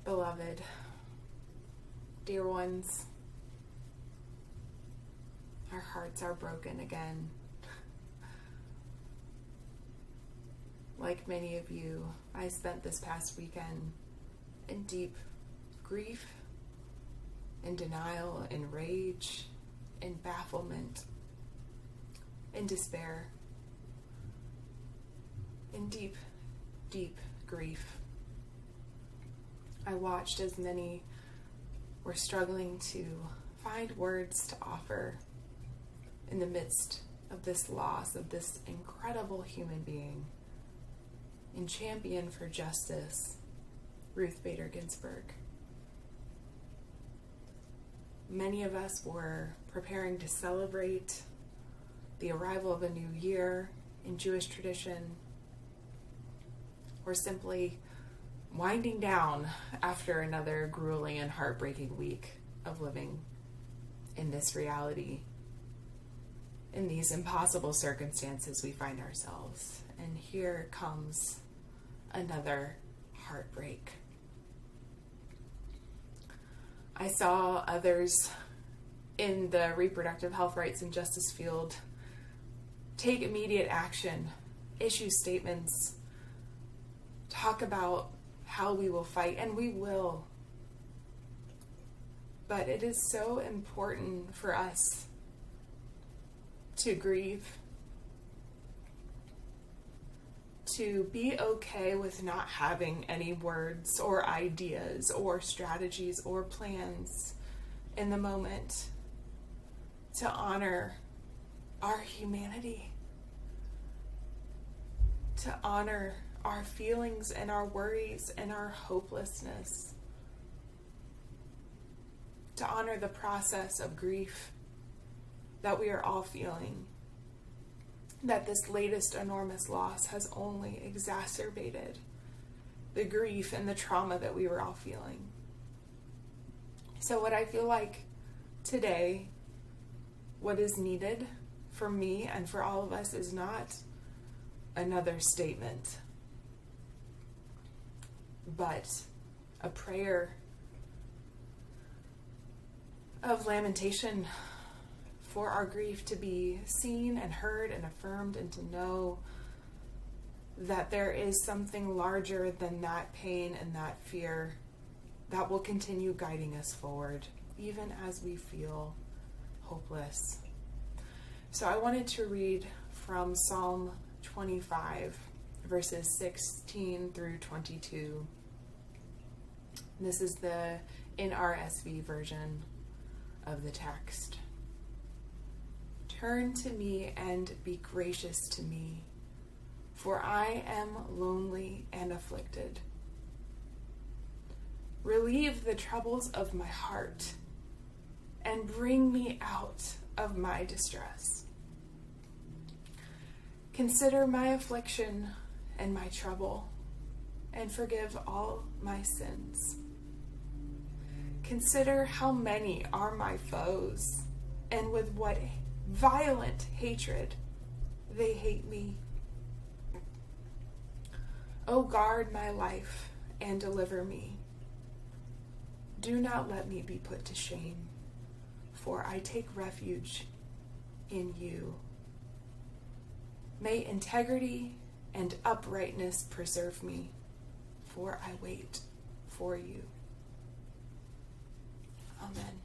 Beloved, dear ones, our hearts are broken again. Like many of you, I spent this past weekend in deep grief, in denial, in rage, in bafflement, in despair, in deep, deep grief. I watched as many were struggling to find words to offer in the midst of this loss of this incredible human being and champion for justice, Ruth Bader Ginsburg. Many of us were preparing to celebrate the arrival of a new year in Jewish tradition, or simply winding down after another grueling and heartbreaking week of living in this reality, in these impossible circumstances we find ourselves. And here comes another heartbreak. I saw others in the reproductive health rights and justice field take immediate action, issue statements, talk about how we will fight, and we will. But it is so important for us to grieve, to be okay with not having any words or ideas or strategies or plans in the moment, to honor our humanity, to honor our feelings and our worries and our hopelessness, to honor the process of grief that we are all feeling, that this latest enormous loss has only exacerbated the grief and the trauma that we were all feeling. So what I feel like today, what is needed for me and for all of us, is not another statement, but a prayer of lamentation for our grief to be seen and heard and affirmed, and to know that there is something larger than that pain and that fear that will continue guiding us forward, even as we feel hopeless. So I wanted to read from Psalm 25, verses 16 through 22. This is the NRSV version of the text. Turn to me and be gracious to me, for I am lonely and afflicted. Relieve the troubles of my heart and bring me out of my distress. Consider my affliction and my trouble, and forgive all my sins. Consider how many are my foes, and with what violent hatred they hate me. O guard my life and deliver me. Do not let me be put to shame, for I take refuge in you. May integrity and uprightness preserve me, for I wait for you. Amen.